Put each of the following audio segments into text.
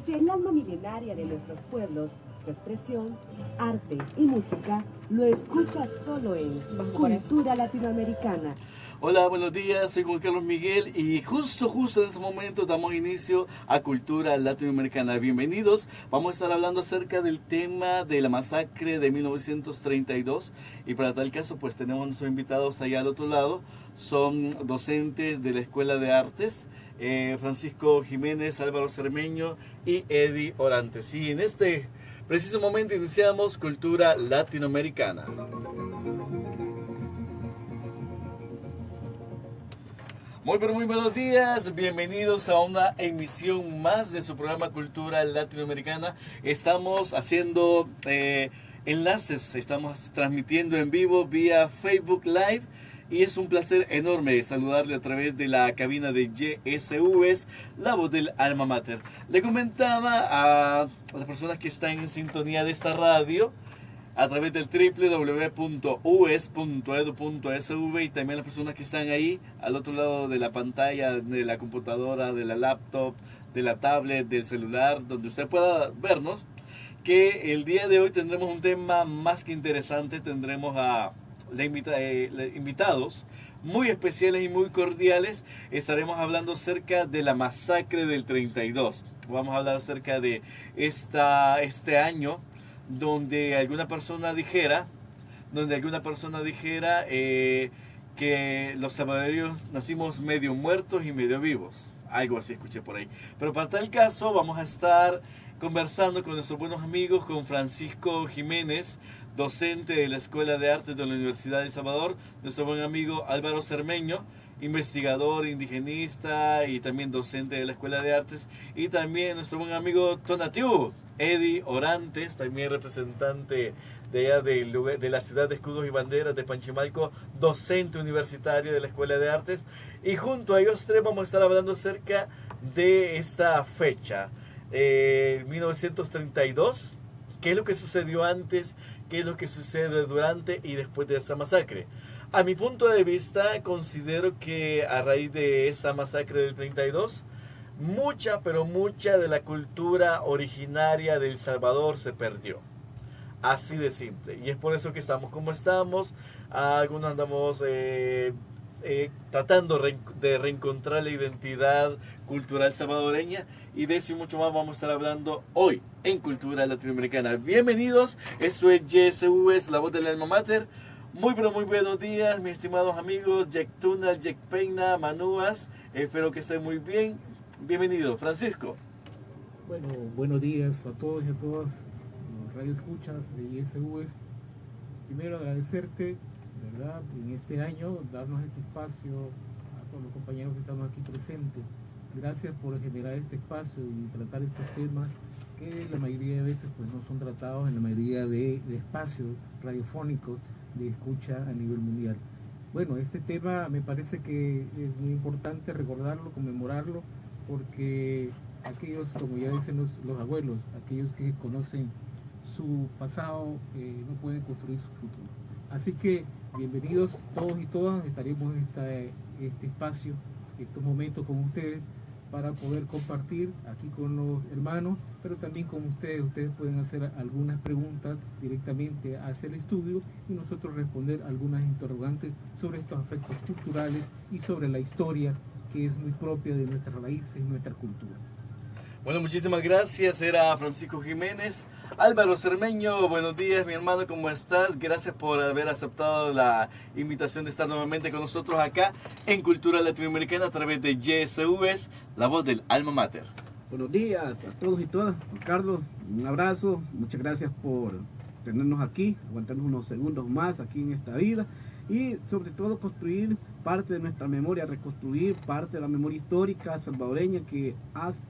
Desde el alma milenaria de nuestros pueblos, su expresión, arte y música, lo escuchas solo en Cultura Latinoamericana. Hola, buenos días, soy Juan Carlos Miguel y justo en ese momento damos inicio a Cultura Latinoamericana. Bienvenidos, vamos a estar hablando acerca del tema de la masacre de 1932 y para tal caso pues tenemos a nuestros invitados allá al otro lado, son docentes de la Escuela de Artes, Francisco Jiménez, Álvaro Cermeño y Eddie Orantes. Y en este preciso momento iniciamos Cultura Latinoamericana. Muy buenos días, bienvenidos a una emisión más de su programa Cultura Latinoamericana. Estamos haciendo enlaces, estamos transmitiendo en vivo vía Facebook Live y es un placer enorme saludarle a través de la cabina de YSUS, la voz del Alma Mater. Le comentaba a las personas que están en sintonía de esta radio a través del www.us.edu.sv y también las personas que están ahí al otro lado de la pantalla, de la computadora, de la laptop, de la tablet, del celular, donde usted pueda vernos, que el día de hoy tendremos un tema más que interesante. Tendremos a invitados muy especiales y muy cordiales. Estaremos hablando acerca de la masacre del 32. Vamos a hablar acerca de este año donde alguna persona dijera que los salvadoreños nacimos medio muertos y medio vivos. Algo así escuché por ahí. Pero para tal caso vamos a estar conversando con nuestros buenos amigos, con Francisco Jiménez, docente de la Escuela de Artes de la Universidad de El Salvador, nuestro buen amigo Álvaro Cermeño, investigador, indigenista y también docente de la Escuela de Artes, y también nuestro buen amigo Tonatiu, Eddie Orantes, también representante de allá de la ciudad de Escudos y Banderas de Panchimalco, docente universitario de la Escuela de Artes, y junto a ellos tres vamos a estar hablando acerca de esta fecha, 1932, qué es lo que sucedió antes, qué es lo que sucede durante y después de esa masacre. A mi punto de vista, considero que a raíz de esa masacre del 32, mucha de la cultura originaria de El Salvador se perdió. Así de simple. Y es por eso que estamos como estamos. Algunos andamos tratando de reencontrar la identidad cultural salvadoreña. Y de eso y mucho más vamos a estar hablando hoy en Cultura Latinoamericana. Bienvenidos. Esto es YSUS, la voz del Alma Mater. Muy buenos días, mis estimados amigos, Jack Tuna, Jack Peina, Manúas. Espero que estén muy bien. Bienvenido, Francisco. Bueno, buenos días a todos y a todas los radioescuchas de ISUS. Primero agradecerte, ¿verdad?, en este año darnos este espacio a todos los compañeros que estamos aquí presentes. Gracias por generar este espacio y tratar estos temas que la mayoría de veces pues no son tratados en la mayoría de espacios radiofónicos de escucha a nivel mundial. Bueno, este tema me parece que es muy importante recordarlo, conmemorarlo, porque aquellos, como ya dicen los abuelos, aquellos que conocen su pasado no pueden construir su futuro. Así que bienvenidos todos y todas, estaremos en este espacio, estos momentos con ustedes, para poder compartir aquí con los hermanos, pero también con ustedes. Ustedes pueden hacer algunas preguntas directamente hacia el estudio y nosotros responder algunas interrogantes sobre estos aspectos culturales y sobre la historia que es muy propia de nuestras raíces y nuestra cultura. Bueno, muchísimas gracias. Era Francisco Jiménez. Álvaro Cermeño, buenos días, mi hermano, ¿cómo estás? Gracias por haber aceptado la invitación de estar nuevamente con nosotros acá en Cultura Latinoamericana a través de YSUS, la voz del Alma Mater. Buenos días a todos y todas. Juan Carlos, un abrazo. Muchas gracias por tenernos aquí, aguantarnos unos segundos más aquí en esta vida y sobre todo construir parte de nuestra memoria, reconstruir parte de la memoria histórica salvadoreña que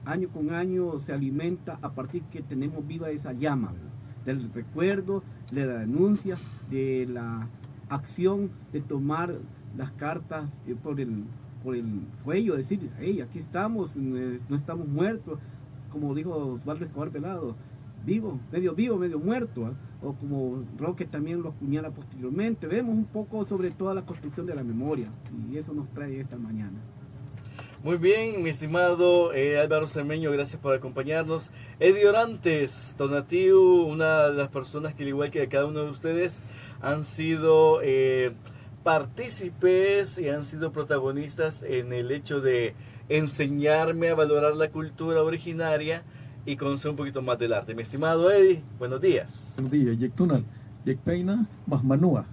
año con año se alimenta a partir que tenemos viva esa llama, ¿verdad?, del recuerdo, de la denuncia, de la acción de tomar las cartas por el cuello, decir, hey, aquí estamos, no estamos muertos, como dijo Osvaldo Escobar Pelado, vivo, medio muerto, ¿eh? O como Roque también lo acuñala posteriormente. Vemos un poco sobre toda la construcción de la memoria y eso nos trae esta mañana. Muy bien, mi estimado Álvaro Cermeño, gracias por acompañarnos. Eddie Orantes, Tonatiuh, una de las personas que al igual que cada uno de ustedes han sido partícipes y han sido protagonistas en el hecho de enseñarme a valorar la cultura originaria y conocer un poquito más del arte. Mi estimado Eddie, buenos días. Buenos días, Yektunal, Yekpeina, Mahmanua.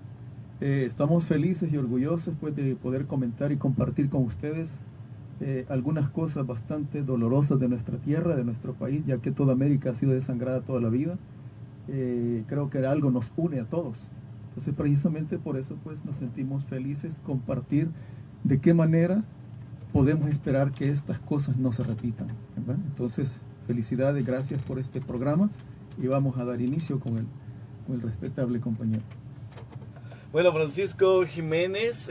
Estamos felices y orgullosos pues, de poder comentar y compartir con ustedes algunas cosas bastante dolorosas de nuestra tierra, de nuestro país, ya que toda América ha sido desangrada toda la vida. Creo que algo nos une a todos. Entonces, precisamente por eso pues, nos sentimos felices compartir de qué manera podemos esperar que estas cosas no se repitan, ¿verdad? Entonces, felicidades, gracias por este programa y vamos a dar inicio con el respetable compañero. Bueno, Francisco Jiménez,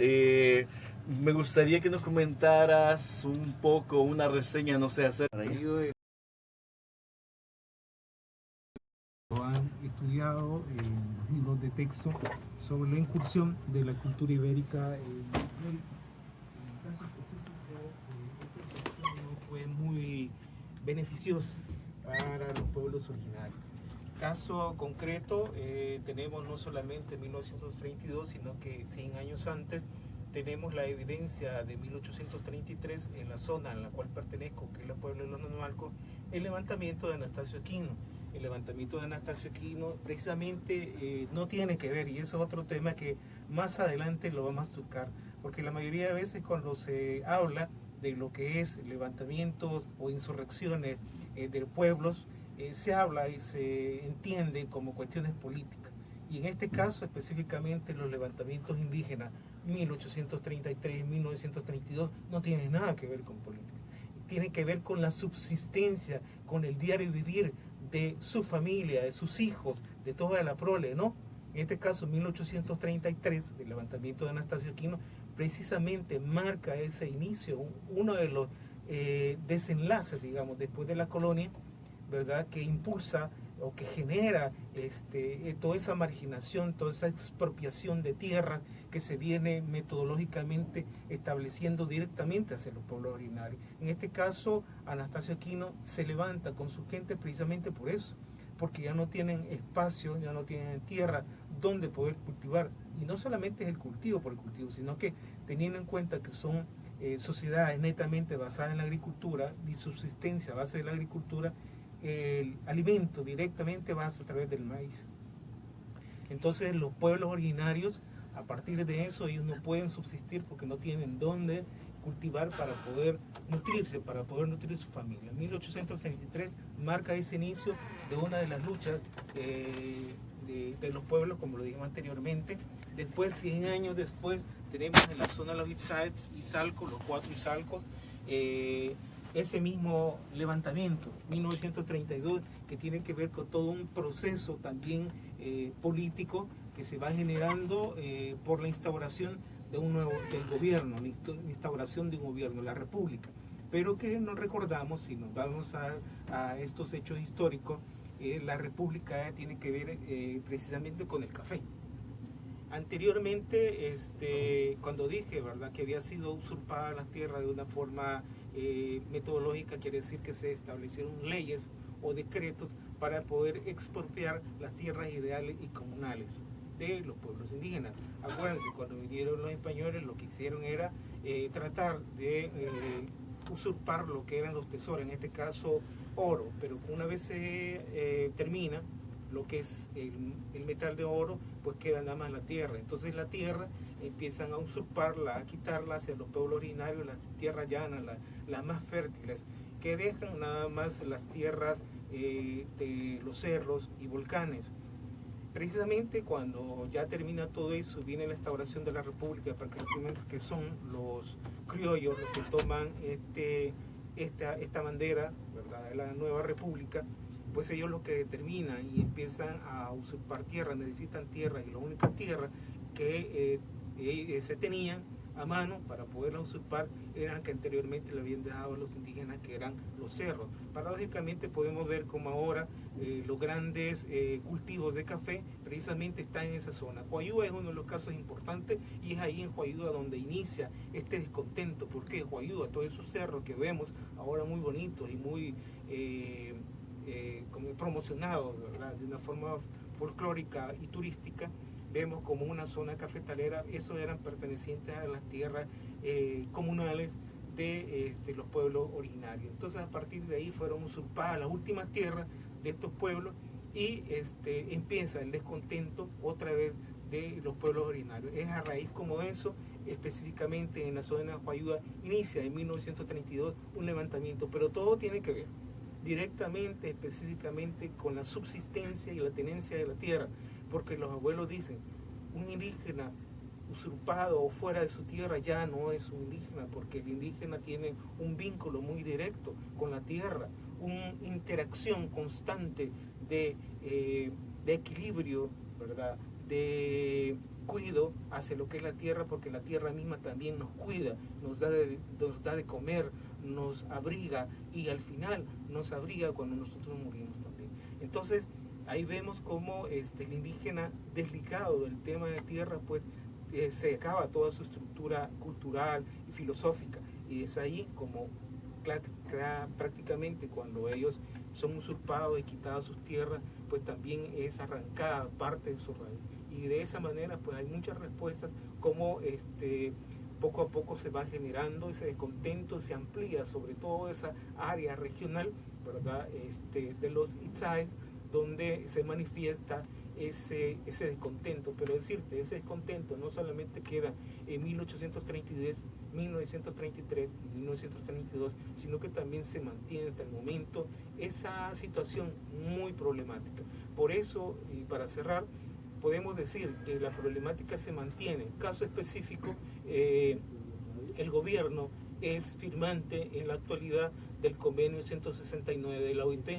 me gustaría que nos comentaras un poco, una reseña, no sé, acerca de... Han estudiado en los libros de texto sobre la incursión de la cultura ibérica en caso específico, esta incursión no fue muy beneficiosa para los pueblos originarios. Caso concreto, tenemos no solamente 1932, sino que 100 años antes tenemos la evidencia de 1833 en la zona en la cual pertenezco, que es el pueblo de Los Nanualcos, el levantamiento de Anastasio Aquino. El levantamiento de Anastasio Aquino precisamente no tiene que ver, y eso es otro tema que más adelante lo vamos a tocar, porque la mayoría de veces cuando se habla de lo que es levantamientos o insurrecciones de pueblos, se habla y se entiende como cuestiones políticas. Y en este caso específicamente los levantamientos indígenas 1833, 1932 no tienen nada que ver con política. Tiene que ver con la subsistencia, con el diario vivir de su familia, de sus hijos, de toda la prole, ¿no? En este caso 1833, el levantamiento de Anastasio Aquino, precisamente marca ese inicio, uno de los desenlaces, digamos, después de la colonia, ¿verdad?, que impulsa o que genera toda esa marginación, toda esa expropiación de tierras que se viene metodológicamente estableciendo directamente hacia los pueblos originarios. En este caso, Anastasio Aquino se levanta con su gente precisamente por eso, porque ya no tienen espacio, ya no tienen tierra donde poder cultivar. Y no solamente es el cultivo por el cultivo, sino que teniendo en cuenta que son sociedades netamente basadas en la agricultura y subsistencia a base de la agricultura, el alimento directamente va a través del maíz. Entonces los pueblos originarios, a partir de eso, ellos no pueden subsistir porque no tienen dónde cultivar para poder nutrirse, para poder nutrir su familia. 1863 marca ese inicio de una de las luchas de los pueblos, como lo dijimos anteriormente. Después, 100 años después, tenemos en la zona de los Izalcos, los 4 Izalcos, ese mismo levantamiento, 1932, que tiene que ver con todo un proceso también político que se va generando por la instauración de un nuevo del gobierno, la instauración de un gobierno, la república. Pero que nos recordamos, si nos vamos a estos hechos históricos, la república tiene que ver precisamente con el café. Anteriormente, cuando dije, ¿verdad?, que había sido usurpada las tierras de una forma metodológica, quiere decir que se establecieron leyes o decretos para poder expropiar las tierras ideales y comunales de los pueblos indígenas. Acuérdense, cuando vinieron los españoles, lo que hicieron era tratar de usurpar lo que eran los tesoros, en este caso oro, pero una vez se termina lo que es el metal de oro, pues queda nada más la tierra. Entonces la tierra empiezan a usurparla, a quitarla hacia los pueblos originarios, las tierras llanas, las más fértiles, que dejan nada más las tierras de los cerros y volcanes. Precisamente cuando ya termina todo eso, viene la instauración de la República, que son los criollos los que toman esta bandera, ¿verdad?, de la nueva República. Pues ellos lo que determinan y empiezan a usurpar tierra, necesitan tierra, y la única tierra que se tenían a mano para poderlas usurpar eran que anteriormente le habían dejado a los indígenas, que eran los cerros. Paradójicamente podemos ver como ahora los grandes cultivos de café precisamente están en esa zona. Huayúa es uno de los casos importantes y es ahí en Huayúa donde inicia este descontento. ¿Por qué? Huayúa, todos esos cerros que vemos ahora muy bonitos y muy como promocionados, ¿verdad?, de una forma folclórica y turística, vemos como una zona cafetalera. Esos eran pertenecientes a las tierras comunales de los pueblos originarios. Entonces a partir de ahí fueron usurpadas las últimas tierras de estos pueblos y empieza el descontento otra vez de los pueblos originarios. Es a raíz como eso, específicamente en la zona de Huayúa, inicia en 1932 un levantamiento, pero todo tiene que ver directamente, específicamente con la subsistencia y la tenencia de la tierra, porque los abuelos dicen, un indígena usurpado o fuera de su tierra ya no es un indígena, porque el indígena tiene un vínculo muy directo con la tierra, una interacción constante de equilibrio, ¿verdad?, de cuido hacia lo que es la tierra, porque la tierra misma también nos cuida, nos da de comer, nos abriga y al final nos abriga cuando nosotros morimos también. Entonces ahí vemos cómo el indígena desligado del tema de tierra, pues se acaba toda su estructura cultural y filosófica, y es ahí como prácticamente cuando ellos son usurpados y quitadas sus tierras, pues también es arrancada parte de su raíz, y de esa manera pues hay muchas respuestas como poco a poco se va generando ese descontento, se amplía sobre todo esa área regional, ¿verdad?, de los Itzáes, donde se manifiesta ese descontento. Pero decirte, ese descontento no solamente queda en 1832, 1933 y 1932, sino que también se mantiene hasta el momento esa situación muy problemática. Por eso, y para cerrar, podemos decir que la problemática se mantiene. Caso específico, el gobierno es firmante en la actualidad del convenio 169 de la OIT,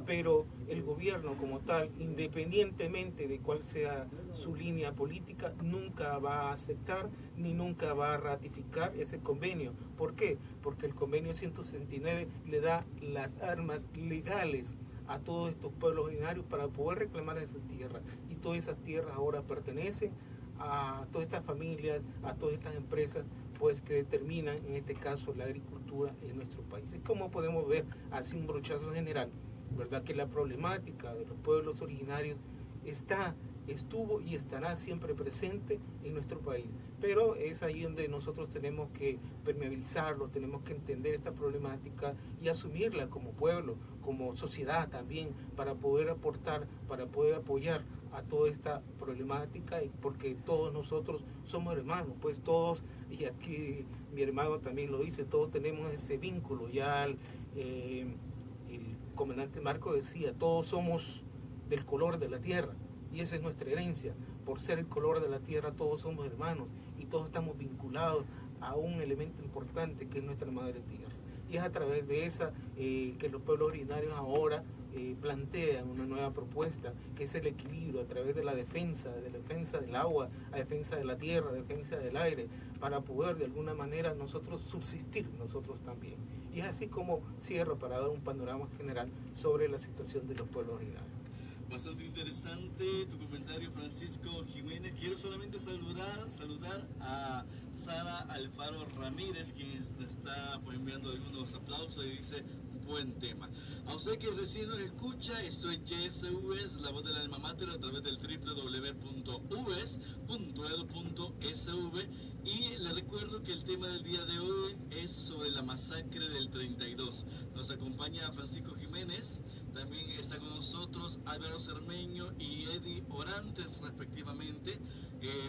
pero el gobierno como tal, independientemente de cuál sea su línea política, nunca va a aceptar ni nunca va a ratificar ese convenio. ¿Por qué? Porque el convenio 169 le da las armas legales a todos estos pueblos originarios para poder reclamar esas tierras, y todas esas tierras ahora pertenecen a todas estas familias, a todas estas empresas, pues que determinan en este caso la agricultura en nuestro país. Es como podemos ver, así un brochazo general, ¿verdad?, que la problemática de los pueblos originarios estuvo y estará siempre presente en nuestro país, pero es ahí donde nosotros tenemos que permeabilizarlo, tenemos que entender esta problemática y asumirla como pueblo, como sociedad también, para poder aportar, para poder apoyar a toda esta problemática, porque todos nosotros somos hermanos, pues todos, y aquí mi hermano también lo dice, todos tenemos ese vínculo. Ya el comandante Marco decía, todos somos del color de la tierra, y esa es nuestra herencia. Por ser el color de la tierra, todos somos hermanos y todos estamos vinculados a un elemento importante que es nuestra madre tierra. Y es a través de esa que los pueblos originarios ahora plantean una nueva propuesta, que es el equilibrio a través de la defensa del agua, la defensa de la tierra, la defensa del aire, para poder de alguna manera nosotros subsistir nosotros también. Y es así como cierro para dar un panorama general sobre la situación de los pueblos originarios. Bastante interesante tu comentario, Francisco Jiménez. Quiero solamente saludar a Sara Alfaro Ramírez, quien nos está enviando algunos aplausos y dice, buen tema. A usted que recién nos escucha, esto es YSUS, la voz del alma mater, a través del www.us.edu.sv, y le recuerdo que el tema del día de hoy es sobre la masacre del 32. Nos acompaña Francisco Jiménez, también está con nosotros Álvaro Cermeño y Eddie Orantes, respectivamente.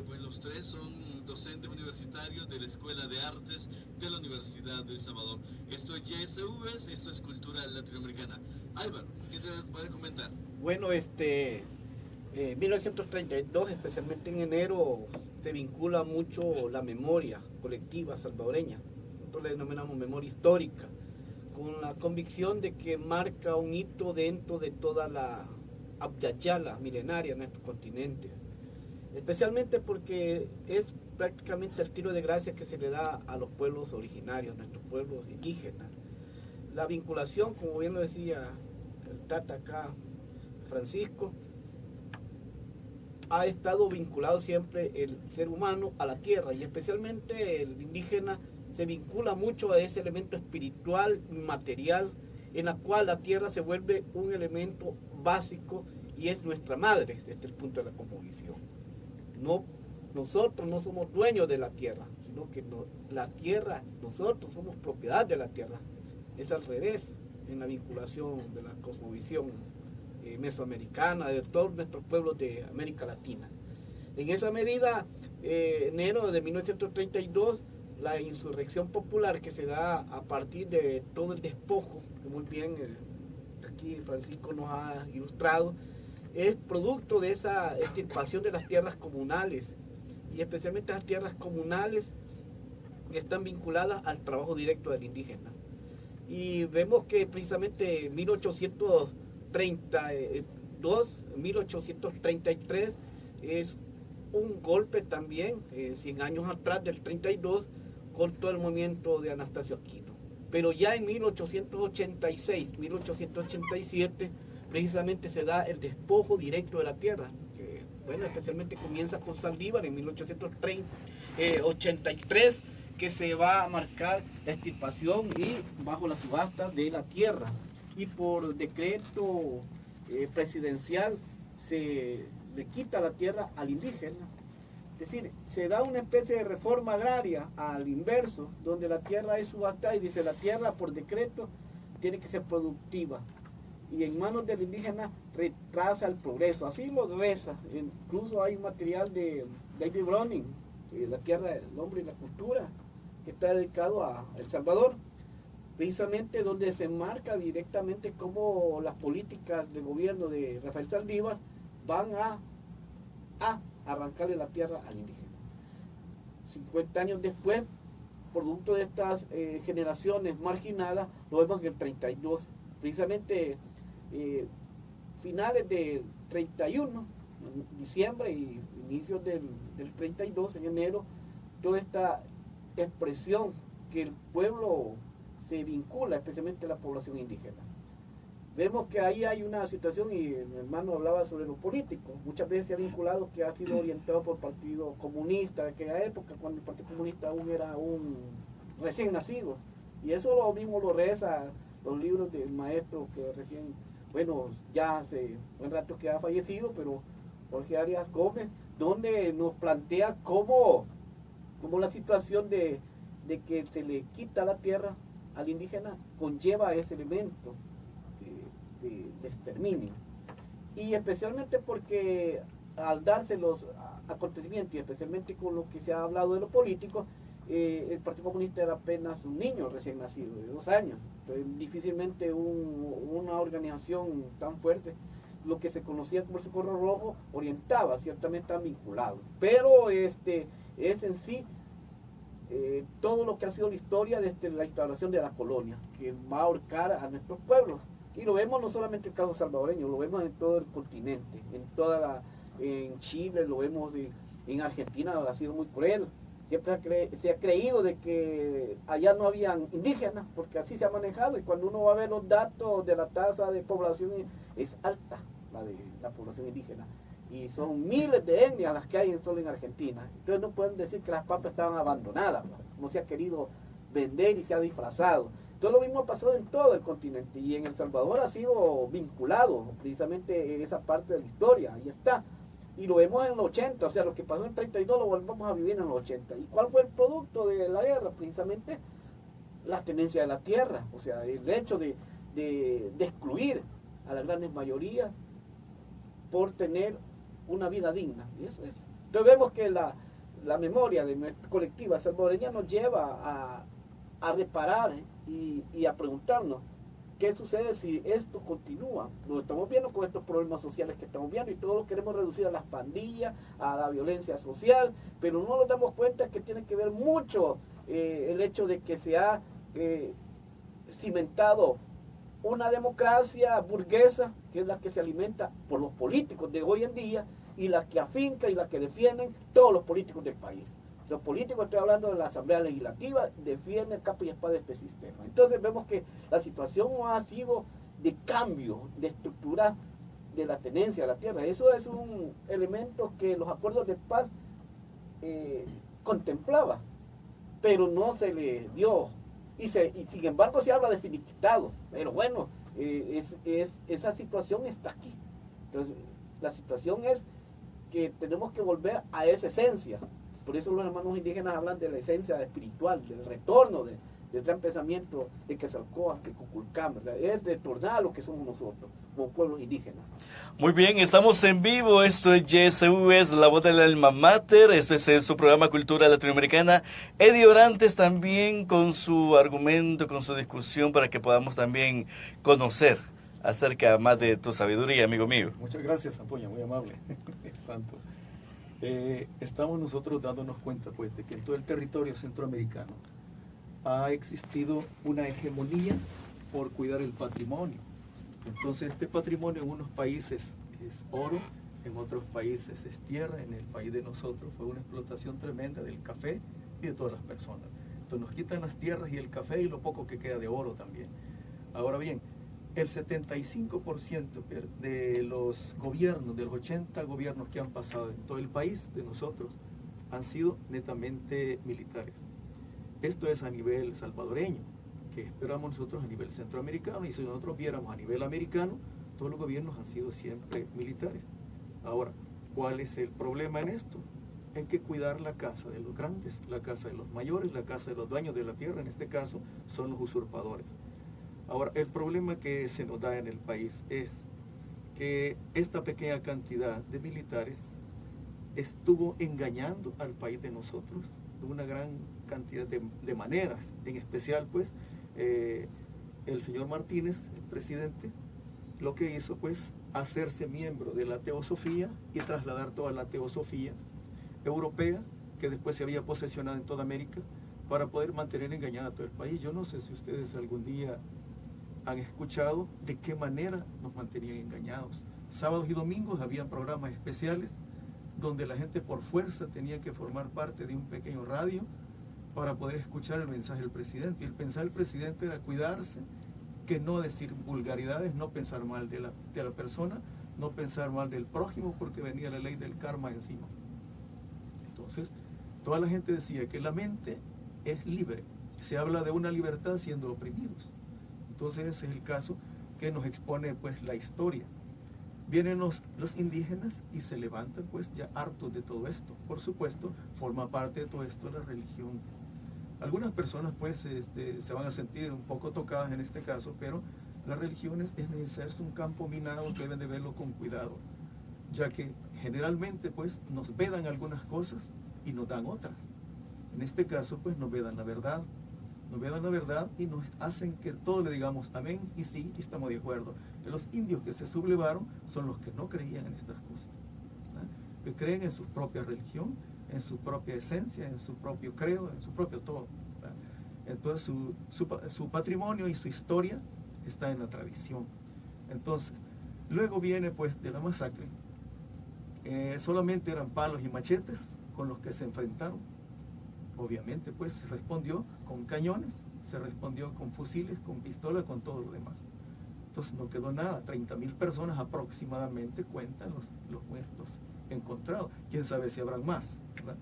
Pues los tres son docentes universitarios de la Escuela de Artes de la Universidad de El Salvador. Esto es YSUS, esto es Cultura Latinoamericana. Álvaro, ¿qué te puedes comentar? Bueno, 1932, especialmente en enero, se vincula mucho la memoria colectiva salvadoreña. Nosotros le denominamos memoria histórica, con la convicción de que marca un hito dentro de toda la abyayala milenaria en nuestro continente. especialmente porque es prácticamente el tiro de gracia que se le da a los pueblos originarios, nuestros pueblos indígenas. La vinculación, como bien lo decía el Tata acá, Francisco, ha estado vinculado siempre el ser humano a la tierra, y especialmente el indígena se vincula mucho a ese elemento espiritual, material, en la cual la tierra se vuelve un elemento básico y es nuestra madre desde el punto de la cosmovisión. Nosotros no somos dueños de la tierra, sino que la tierra, nosotros somos propiedad de la tierra. Es al revés en la vinculación de la cosmovisión mesoamericana, de todos nuestros pueblos de América Latina. En esa medida, enero de 1932, la insurrección popular que se da a partir de todo el despojo, que muy bien aquí Francisco nos ha ilustrado, es producto de esa extirpación de las tierras comunales, y especialmente las tierras comunales que están vinculadas al trabajo directo del indígena. Y vemos que precisamente 1833 es un golpe también, 100 años atrás del 32, con todo el movimiento de Anastasio Aquino. Pero ya en 1886, 1887, precisamente se da el despojo directo de la tierra, que, bueno, especialmente comienza con Saldívar en 1883, que se va a marcar la extirpación y bajo la subasta de la tierra. Y por decreto presidencial se le quita la tierra al indígena. Es decir, se da una especie de reforma agraria al inverso, donde la tierra es subastada y dice la tierra por decreto tiene que ser productiva. Y en manos del indígena retrasa el progreso. Así lo reza. Incluso hay un material de David Browning, La tierra, el hombre y la cultura, que está dedicado a El Salvador, precisamente donde se marca directamente cómo las políticas de gobierno de Rafael Saldívar van a arrancarle la tierra al indígena. 50 años después, producto de estas generaciones marginadas, lo vemos en el 32, precisamente finales del 31, en diciembre y inicios del 32, en enero, toda esta expresión que el pueblo se vincula, especialmente la población indígena. Vemos que ahí hay una situación, y mi hermano hablaba sobre lo político, muchas veces se ha vinculado que ha sido orientado por el Partido Comunista de aquella época, cuando el Partido Comunista aún era un recién nacido, y eso lo mismo lo reza los libros del maestro que recién, bueno, ya hace buen rato que ha fallecido, pero Jorge Arias Gómez, donde nos plantea cómo la situación de que se le quita la tierra al indígena conlleva ese elemento de exterminio. Y especialmente porque al darse los acontecimientos, y especialmente con lo que se ha hablado de lo político, el Partido Comunista era apenas un niño recién nacido, de 2 años. Entonces, difícilmente una organización tan fuerte, lo que se conocía como el Socorro Rojo, orientaba, ciertamente están vinculados. Pero es en sí todo lo que ha sido la historia desde la instauración de la colonia, que va a ahorcar a nuestros pueblos. Y lo vemos no solamente en el caso salvadoreño, lo vemos en todo el continente, en Chile, lo vemos en Argentina, ha sido muy cruel. Siempre se ha creído de que allá no habían indígenas, porque así se ha manejado, y cuando uno va a ver los datos de la tasa de población, es alta la de la población indígena, y son miles de etnias las que hay solo en Argentina. Entonces no pueden decir que las pampas estaban abandonadas, no se ha querido vender y se ha disfrazado. Todo lo mismo ha pasado en todo el continente, y en El Salvador ha sido vinculado precisamente en esa parte de la historia, ahí está. Y lo vemos en los 80, o sea, lo que pasó en el 32 lo volvemos a vivir en los 80. ¿Y cuál fue el producto de la guerra? Precisamente la tenencia de la tierra, o sea, el hecho de excluir a las grandes mayorías por tener una vida digna. Y eso es. Entonces vemos que la memoria de nuestra colectiva salvadoreña nos lleva a reparar y a preguntarnos qué sucede si esto continúa. Lo estamos viendo con estos problemas sociales que estamos viendo, y todos lo queremos reducir a las pandillas, a la violencia social, pero no nos damos cuenta que tiene que ver mucho el hecho de que se ha cimentado una democracia burguesa, que es la que se alimenta por los políticos de hoy en día, y las que afincan y las que defienden todos los políticos del país. Los políticos, estoy hablando de la Asamblea Legislativa, defienden capa y espada este sistema. Entonces vemos que la situación ha sido de cambio, de estructura de la tenencia de la tierra. Eso es un elemento que los acuerdos de paz contemplaba, pero no se le dio. Y sin embargo se habla de finiquitado. Pero bueno, esa situación está aquí. Entonces, la situación es que tenemos que volver a esa esencia. Por eso los hermanos indígenas hablan de la esencia espiritual, del retorno del gran pensamiento de Quetzalcóatl, de Kukulcán, ¿verdad? Es retornar a lo que somos nosotros, como pueblos indígenas. Muy bien, estamos en vivo, esto es YSUS, la voz del alma mater, esto es su programa Cultura Latinoamericana. Eddie Orantes también con su argumento, con su discusión, para que podamos también conocer acerca más de tu sabiduría, amigo mío. Muchas gracias, Ampoña, muy amable. Santo. Estamos nosotros dándonos cuenta, pues, de que en todo el territorio centroamericano ha existido una hegemonía por cuidar el patrimonio. Entonces, este patrimonio en unos países es oro, en otros países es tierra. En el país de nosotros fue una explotación tremenda del café y de todas las personas. Entonces, nos quitan las tierras y el café y lo poco que queda de oro también. Ahora bien, el 75% de los gobiernos, de los 80 gobiernos que han pasado en todo el país de nosotros, han sido netamente militares. Esto es a nivel salvadoreño, que esperamos nosotros a nivel centroamericano, y si nosotros viéramos a nivel americano, todos los gobiernos han sido siempre militares. Ahora, ¿cuál es el problema en esto? Hay que cuidar la casa de los grandes, la casa de los mayores, la casa de los dueños de la tierra, en este caso son los usurpadores. Ahora, el problema que se nos da en el país es que esta pequeña cantidad de militares estuvo engañando al país de nosotros de una gran cantidad de maneras. En especial, pues, el señor Martínez, el presidente, lo que hizo, pues, hacerse miembro de la teosofía y trasladar toda la teosofía europea, que después se había posesionado en toda América, para poder mantener engañada a todo el país. Yo no sé si ustedes algún día han escuchado de qué manera nos mantenían engañados. Sábados y domingos había programas especiales donde la gente por fuerza tenía que formar parte de un pequeño radio para poder escuchar el mensaje del presidente. Y el mensaje del presidente era cuidarse, que no decir vulgaridades, no pensar mal de la persona, no pensar mal del prójimo, porque venía la ley del karma encima. Entonces, toda la gente decía que la mente es libre. Se habla de una libertad siendo oprimidos. Entonces ese es el caso que nos expone, pues, la historia. Vienen los indígenas y se levantan, pues, ya hartos de todo esto. Por supuesto, forma parte de todo esto la religión. Algunas personas, pues, se van a sentir un poco tocadas en este caso, pero las religiones es necesario, es un campo minado que deben de verlo con cuidado, ya que generalmente, pues, nos vedan algunas cosas y nos dan otras. En este caso, pues, nos vedan la verdad. Nos vean la verdad y nos hacen que todos le digamos amén y sí, y estamos de acuerdo. Que los indios que se sublevaron son los que no creían en estas cosas, ¿no? Que creen en su propia religión, en su propia esencia, en su propio credo, en su propio todo, ¿no? Entonces su patrimonio y su historia está en la tradición. Entonces, luego viene, pues, de la masacre. Solamente eran palos y machetes con los que se enfrentaron. Obviamente, pues, se respondió con cañones, se respondió con fusiles, con pistolas, con todo lo demás. Entonces no quedó nada. 30,000 personas aproximadamente cuentan los muertos encontrados. Quién sabe si habrán más, ¿verdad?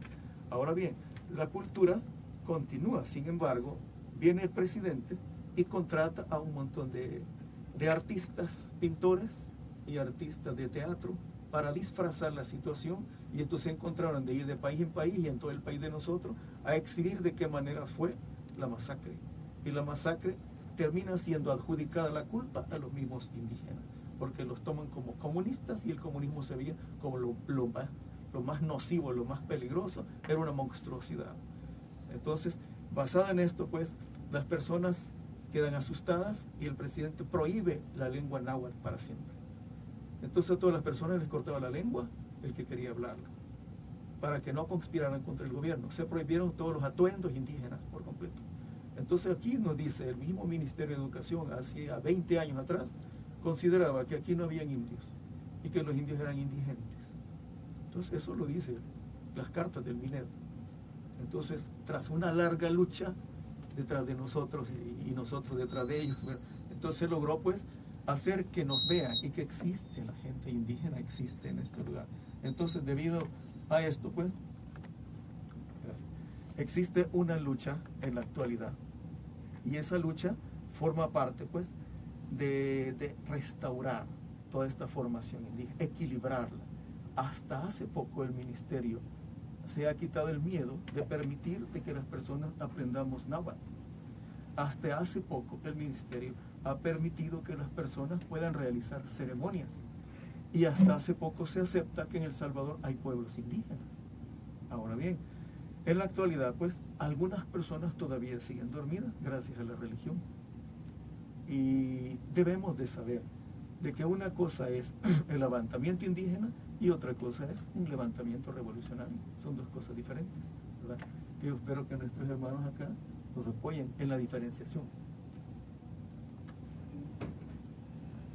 Ahora bien, la cultura continúa. Sin embargo, viene el presidente y contrata a un montón de artistas, pintores y artistas de teatro para disfrazar la situación, y estos se encontraron de ir de país en país y en todo el país de nosotros a exhibir de qué manera fue la masacre. Y la masacre termina siendo adjudicada la culpa a los mismos indígenas, porque los toman como comunistas y el comunismo se veía como lo más nocivo, lo más peligroso, era una monstruosidad. Entonces, basada en esto, pues, las personas quedan asustadas y el presidente prohíbe la lengua náhuatl para siempre. Entonces a todas las personas les cortaba la lengua el que quería hablarla, para que no conspiraran contra el gobierno. Se prohibieron todos los atuendos indígenas por completo. Entonces aquí nos dice el mismo Ministerio de Educación, hace 20 años atrás, consideraba que aquí no habían indios y que los indios eran indigentes. Entonces eso lo dice las cartas del Minedo. Entonces, tras una larga lucha detrás de nosotros y nosotros detrás de ellos, bueno, entonces se logró pues hacer que nos vean y que existe la gente indígena, existe en este lugar. Entonces, debido a esto, pues, gracias, existe una lucha en la actualidad. Y esa lucha forma parte, pues, de restaurar toda esta formación indígena, equilibrarla. Hasta hace poco el ministerio se ha quitado el miedo de permitir de que las personas aprendamos náhuatl. Hasta hace poco el ministerio ha permitido que las personas puedan realizar ceremonias. Y hasta hace poco se acepta que en El Salvador hay pueblos indígenas. Ahora bien, en la actualidad, pues, algunas personas todavía siguen dormidas gracias a la religión. Y debemos de saber de que una cosa es el levantamiento indígena y otra cosa es un levantamiento revolucionario. Son dos cosas diferentes, ¿verdad? Yo espero que nuestros hermanos acá nos apoyen en la diferenciación.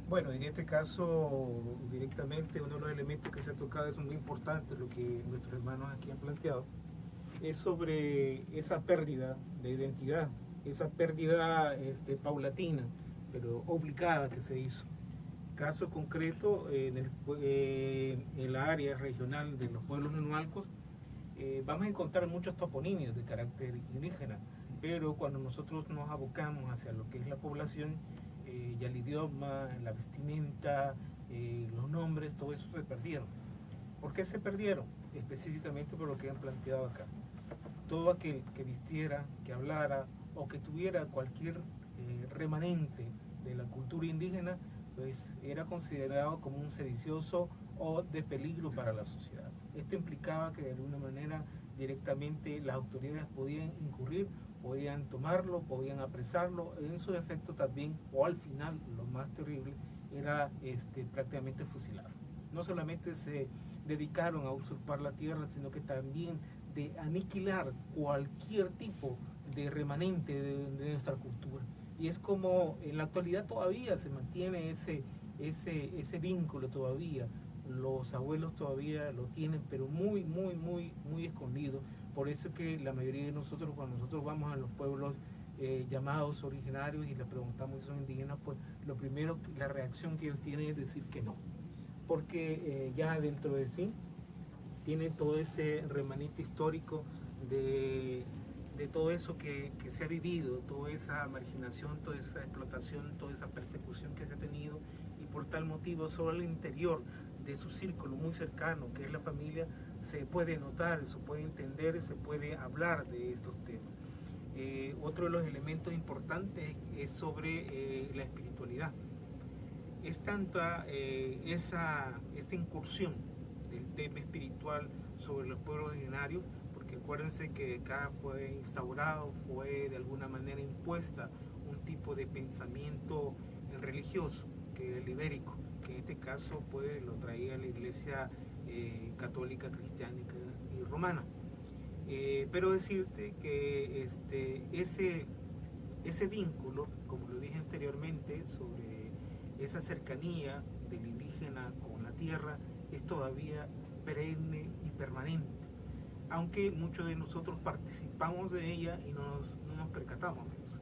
Bueno, en este caso, directamente, uno de los elementos que se ha tocado es muy importante, lo que nuestros hermanos aquí han planteado, es sobre esa pérdida de identidad, esa pérdida paulatina, pero obligada que se hizo. Caso concreto, en la área regional de los pueblos nenualcos, vamos a encontrar muchos toponimios de carácter indígena, pero cuando nosotros nos abocamos hacia lo que es la población, ya el idioma, la vestimenta, los nombres, todo eso se perdieron. ¿Por qué se perdieron? Específicamente por lo que han planteado acá. Todo aquel que vistiera, que hablara o que tuviera cualquier remanente de la cultura indígena, pues era considerado como un sedicioso o de peligro para la sociedad. Esto implicaba que de alguna manera directamente las autoridades podían incurrir, podían tomarlo, podían apresarlo, en su efecto también, o al final, lo más terrible, era prácticamente fusilarlo. No solamente se dedicaron a usurpar la tierra, sino que también de aniquilar cualquier tipo de remanente de nuestra cultura. Y es como en la actualidad todavía se mantiene ese vínculo todavía. Los abuelos todavía lo tienen, pero muy escondido. Por eso que la mayoría de nosotros, cuando nosotros vamos a los pueblos llamados originarios y les preguntamos si son indígenas, pues lo primero, la reacción que ellos tienen es decir que no. Porque ya dentro de sí tiene todo ese remanente histórico de todo eso que se ha vivido, toda esa marginación, toda esa explotación, toda esa persecución que se ha tenido, y por tal motivo solo al interior de su círculo muy cercano, que es la familia, se puede notar, se puede entender, se puede hablar de estos temas. Otro de los elementos importantes es sobre la espiritualidad. Es tanta esta incursión del tema espiritual sobre los pueblos originarios, porque acuérdense que acá fue instaurado, fue de alguna manera impuesta un tipo de pensamiento religioso, que es el ibérico, que en este caso pues lo traía la iglesia católica, cristiana y romana. Pero decirte que ese vínculo, como lo dije anteriormente, sobre esa cercanía del indígena con la tierra, es todavía perenne y permanente, aunque muchos de nosotros participamos de ella y no nos percatamos de eso.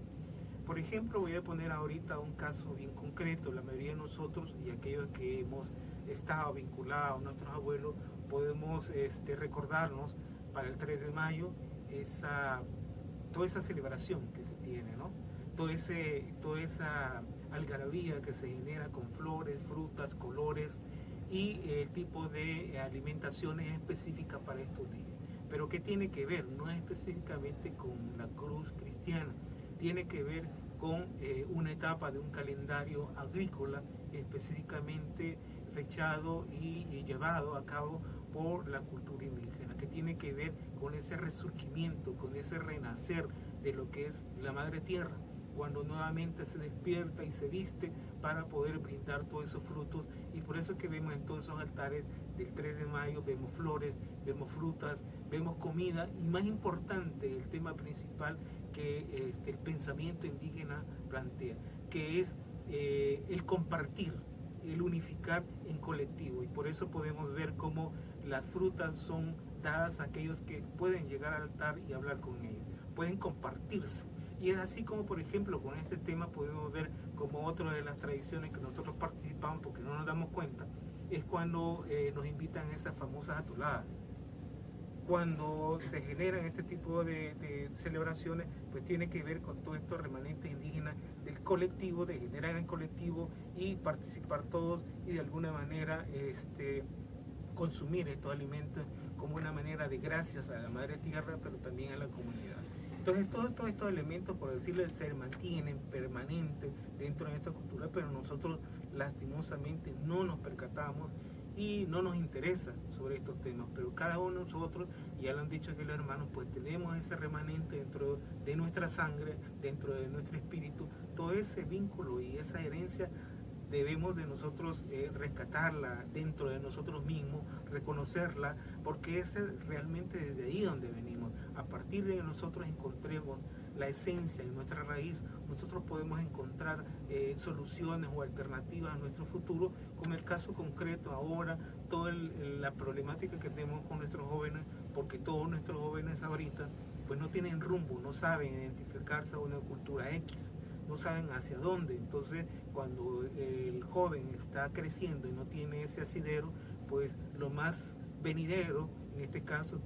Por ejemplo, voy a poner ahorita un caso bien concreto. La mayoría de nosotros y aquellos que hemos estado vinculados a nuestros abuelos, podemos recordarnos para el 3 de mayo toda esa celebración que se tiene, ¿no? Toda esa algarabía que se genera con flores, frutas, colores y el tipo de alimentaciones específicas para estos días. Pero ¿qué tiene que ver? No es específicamente con la cruz cristiana, tiene que ver con una etapa de un calendario agrícola específicamente fechado y llevado a cabo por la cultura indígena, que tiene que ver con ese resurgimiento, con ese renacer de lo que es la madre tierra, cuando nuevamente se despierta y se viste para poder brindar todos esos frutos. Y por eso es que vemos en todos esos altares del 3 de mayo, vemos flores, vemos frutas, vemos comida, y más importante, el tema principal que el pensamiento indígena plantea, que es el compartir, el unificar en colectivo. Y por eso podemos ver cómo las frutas son dadas a aquellos que pueden llegar al altar y hablar con ellos, pueden compartirse. Y es así como, por ejemplo, con este tema podemos ver como otra de las tradiciones que nosotros participamos porque no nos damos cuenta, es cuando nos invitan a esas famosas atoladas. Cuando se generan este tipo de celebraciones, pues tiene que ver con todos estos remanentes indígenas del colectivo, de generar en colectivo y participar todos y de alguna manera consumir estos alimentos como una manera de gracias a la Madre Tierra, pero también a la comunidad. Entonces todos estos elementos, por decirlo, se mantienen permanentes dentro de nuestra cultura, pero nosotros lastimosamente no nos percatamos y no nos interesa sobre estos temas, pero cada uno de nosotros, ya lo han dicho aquí los hermanos, pues tenemos ese remanente dentro de nuestra sangre, dentro de nuestro espíritu, todo ese vínculo y esa herencia debemos de nosotros rescatarla dentro de nosotros mismos, reconocerla, porque es realmente desde ahí donde venimos. A partir de que nosotros encontremos la esencia en nuestra raíz, nosotros podemos encontrar soluciones o alternativas a nuestro futuro, como el caso concreto ahora, toda la problemática que tenemos con nuestros jóvenes, porque todos nuestros jóvenes ahorita pues no tienen rumbo, no saben identificarse a una cultura X, no saben hacia dónde. Entonces cuando el joven está creciendo y no tiene ese asidero, pues lo más venidero, en este caso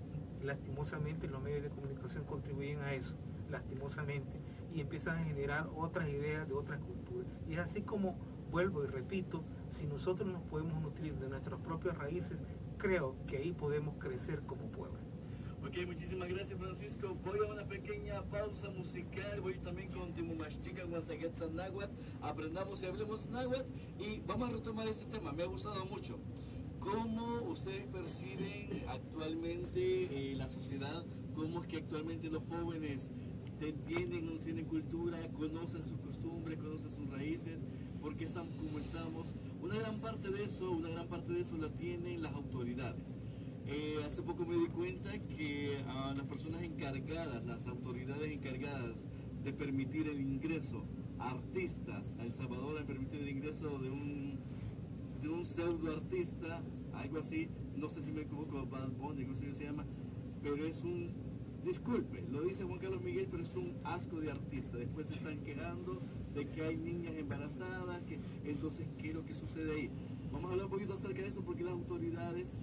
lastimosamente los medios de comunicación contribuyen a eso, lastimosamente, y empiezan a generar otras ideas de otras culturas. Y es así como, vuelvo y repito, si nosotros nos podemos nutrir de nuestras propias raíces, creo que ahí podemos crecer como pueblo. Ok, muchísimas gracias, Francisco. Voy a una pequeña pausa musical. Voy también con Timumashtika, Guantaguetza, Náhuatl. Aprendamos y hablemos náhuatl. Y vamos a retomar este tema. Me ha gustado mucho. ¿Cómo ustedes perciben actualmente la sociedad? ¿Cómo es que actualmente los jóvenes entienden, no tienen cultura, conocen sus costumbres, conocen sus raíces? ¿Por qué estamos como estamos? Una gran parte de eso la tienen las autoridades. Hace poco me di cuenta que las personas encargadas, las autoridades encargadas de permitir el ingreso a artistas a El Salvador, de permitir el ingreso de un pseudo artista, algo así, no sé si me equivoco, Bad Bunny, no sé qué se llama, pero es un, disculpe, lo dice Juan Carlos Miguel, pero es un asco de artista. Después se están quejando de que hay niñas embarazadas, entonces, ¿qué es lo que sucede ahí? Vamos a hablar un poquito acerca de eso porque las autoridades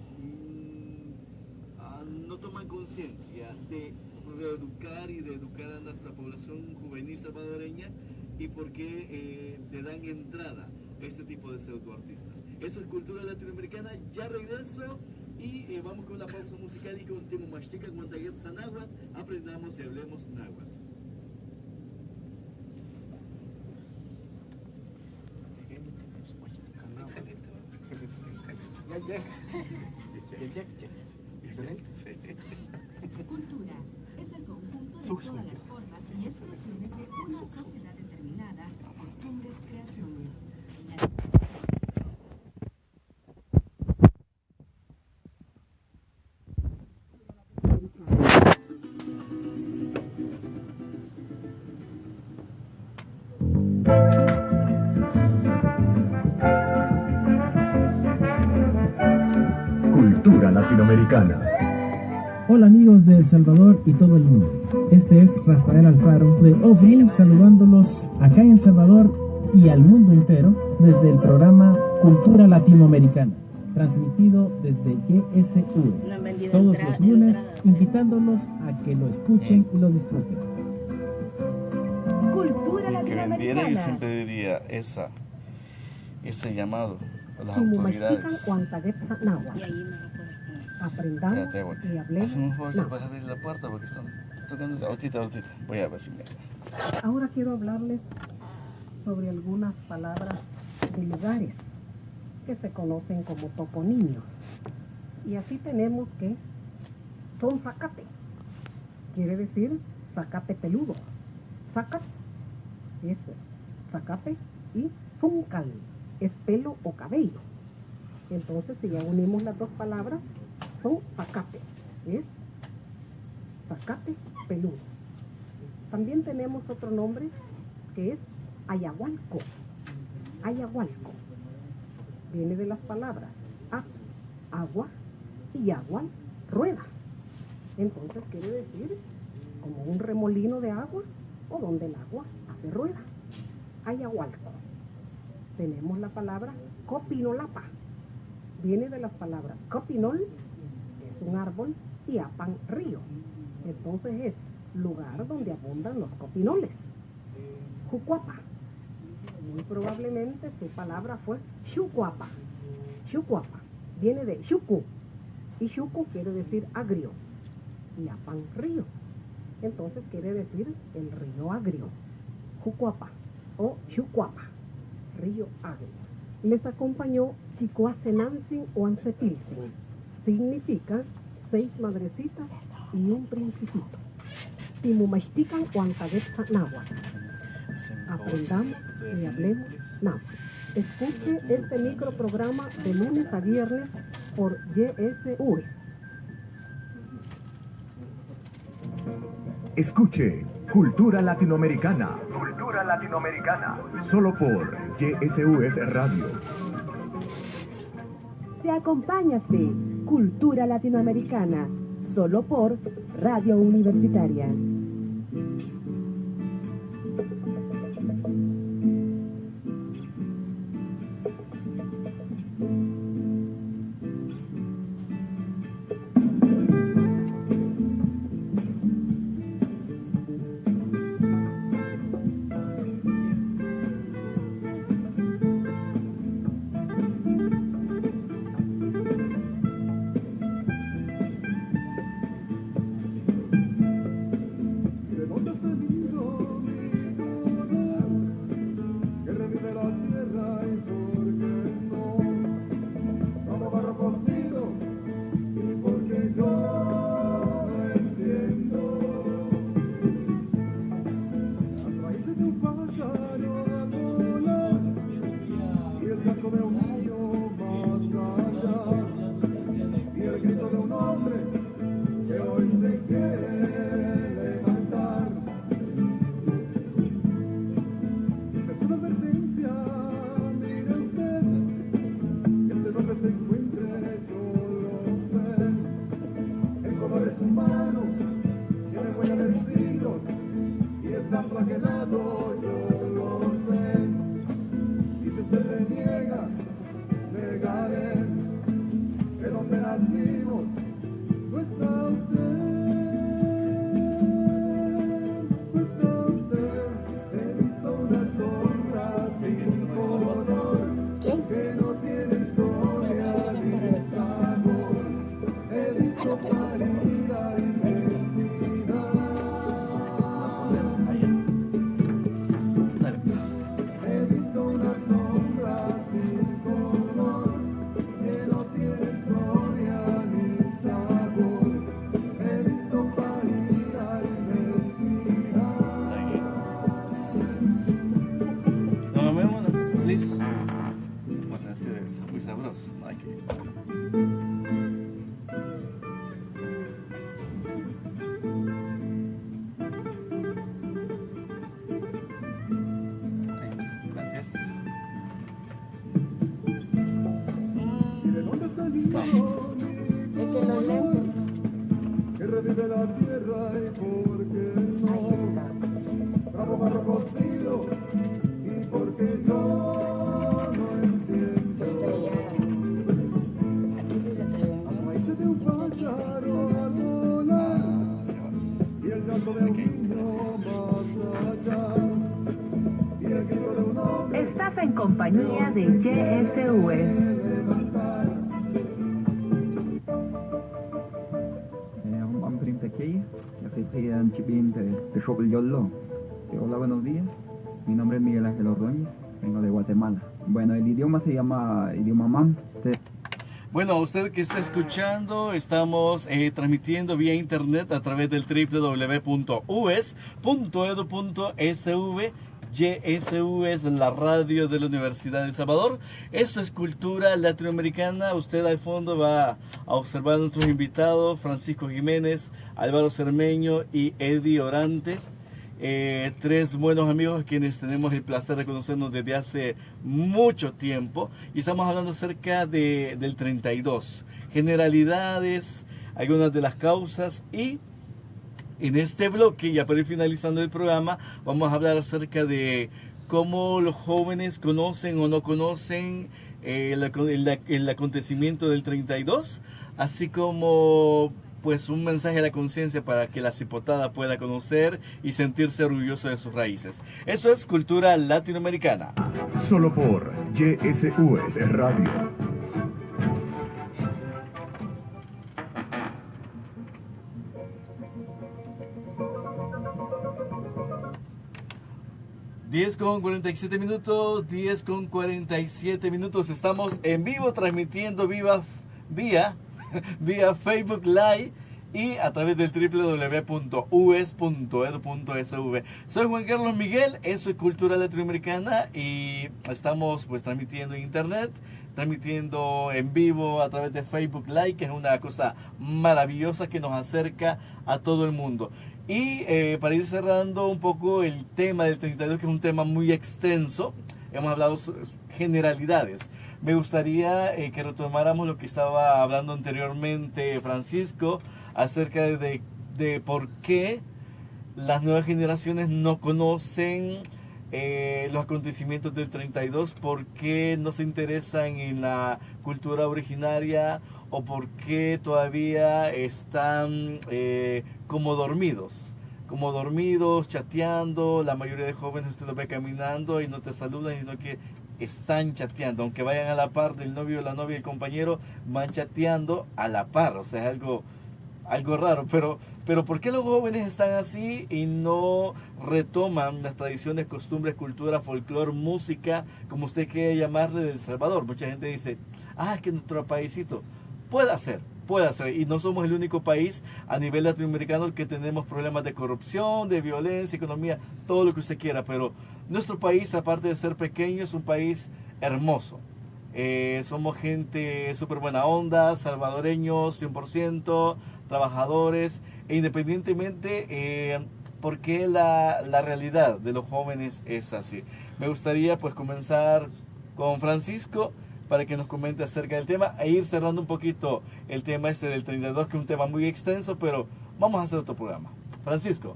no toman conciencia de reeducar y de educar a nuestra población juvenil salvadoreña y por qué le dan entrada a este tipo de pseudoartistas. Esto es Cultura Latinoamericana, ya regreso y vamos con una pausa musical y con Timumashtika, Guantaguetza, Náhuatl, aprendamos y hablemos náhuatl. Excelente. Cultura es el conjunto de todas las formas y expresiones de una sociedad determinada, costumbres, creaciones. Cultura latinoamericana. Hola amigos de El Salvador y todo el mundo. Este es Rafael Alfaro de OVNI saludándolos acá en El Salvador y al mundo entero desde el programa Cultura Latinoamericana, transmitido desde YSUS todos los lunes, invitándolos a que lo escuchen y lo disfruten. Cultura Que vendiera, yo Latinoamericana. siempre diría ese llamado a las autoridades. Guantaguetza, Náhuatl. Aprendamos Espérate, voy. y hablemos Hazme un favor si náhuatl. puedes abrir la puerta porque están tocando. Ahorita. Voy a ver si me. Ahora quiero hablarles sobre algunas palabras de lugares que se conocen como toponimios. Y así tenemos que son zacate, quiere decir zacate peludo. Zacate es zacate y zuncal es pelo o cabello. Entonces, si ya unimos las dos palabras, son zacates, es zacate peludo. También tenemos otro nombre que es ayahualco. Ayahualco viene de las palabras agua y yagual, rueda. Entonces quiere decir como un remolino de agua o donde el agua hace rueda. Ayahualco. Tenemos la palabra copinolapa. Viene de las palabras copinol, que es un árbol, y apan, río. Entonces es lugar donde abundan los copinoles. Jucuapa. Muy probablemente su palabra fue Xucuapa. Xucuapa. Viene de Xucu. Y Xucu quiere decir agrio. Y apan, río. Entonces quiere decir el río agrio. Jucuapa o Xucuapa. Río agrio. Les acompañó Chicoacenansin o Ancepilsin. Significa 6 madrecitas y un principito. Timumashtikan o Antagetza náhuatl. Aprendamos y hablemos náhuatl. Escuche este microprograma de lunes a viernes por YSUES. Escuche Cultura Latinoamericana. Cultura Latinoamericana. Solo por YSUES Radio. Te acompañas de Cultura Latinoamericana, solo por Radio Universitaria. Estás en compañía de YSUES. Hola, buenos días. Mi nombre es Miguel Ángel Ordóñez, vengo de Guatemala. Bueno, el idioma se llama idioma mam. Bueno, usted que está escuchando, estamos transmitiendo vía internet a través del www.ues.edu.sv. YSU es la radio de la Universidad de El Salvador. Esto es Cultura Latinoamericana. Usted al fondo va a observar a nuestros invitados, Francisco Jiménez, Álvaro Cermeño y Eddie Orantes, tres buenos amigos quienes tenemos el placer de conocernos desde hace mucho tiempo y estamos hablando acerca del 32, generalidades, algunas de las causas, y en este bloque, ya para ir finalizando el programa, vamos a hablar acerca de cómo los jóvenes conocen o no conocen el acontecimiento del 32, así como pues un mensaje a la conciencia para que la cipotada pueda conocer y sentirse orgulloso de sus raíces. Eso es Cultura Latinoamericana. Solo por YSUS Radio. con 47 minutos, 10:47 minutos. Estamos en vivo transmitiendo vía Facebook Live y a través del www.us.edu.sv. Soy Juan Carlos Miguel, eso es Cultura Latinoamericana y estamos pues transmitiendo en internet, transmitiendo en vivo a través de Facebook Live, que es una cosa maravillosa que nos acerca a todo el mundo. Y para ir cerrando un poco el tema del 32, que es un tema muy extenso, hemos hablado generalidades. Me gustaría que retomáramos lo que estaba hablando anteriormente Francisco, acerca de por qué las nuevas generaciones no conocen los acontecimientos del 32, por qué no se interesan en la cultura originaria o por qué todavía están como dormidos, chateando. La mayoría de jóvenes usted los ve caminando y no te saludan, sino que están chateando, aunque vayan a la par del novio, la novia y el compañero, van chateando a la par. O sea, es algo raro, pero ¿por qué los jóvenes están así y no retoman las tradiciones, costumbres, cultura, folclore, música, como usted quiere llamarle, de El Salvador? Mucha gente dice, es que nuestro paísito puede ser, y no somos el único país a nivel latinoamericano que tenemos problemas de corrupción, de violencia, economía, todo lo que usted quiera, pero nuestro país, aparte de ser pequeño, es un país hermoso. Somos gente súper buena onda, salvadoreños 100%, trabajadores, e independientemente por qué la realidad de los jóvenes es así. Me gustaría pues comenzar con Francisco para que nos comente acerca del tema e ir cerrando un poquito el tema del 32, que es un tema muy extenso, pero vamos a hacer otro programa. Francisco.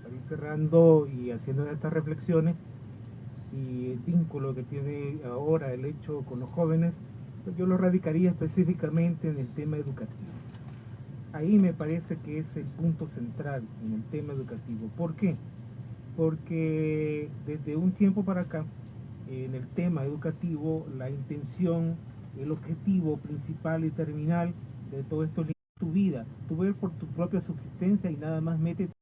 Para ir cerrando y haciendo estas reflexiones y el vínculo que tiene ahora el hecho con los jóvenes, pues yo lo radicaría específicamente en el tema educativo. Ahí me parece que es el punto central en el tema educativo. ¿Por qué? Porque desde un tiempo para acá, en el tema educativo, la intención, el objetivo principal y terminal de todo esto es tu vida. Tú ves por tu propia subsistencia y nada más métete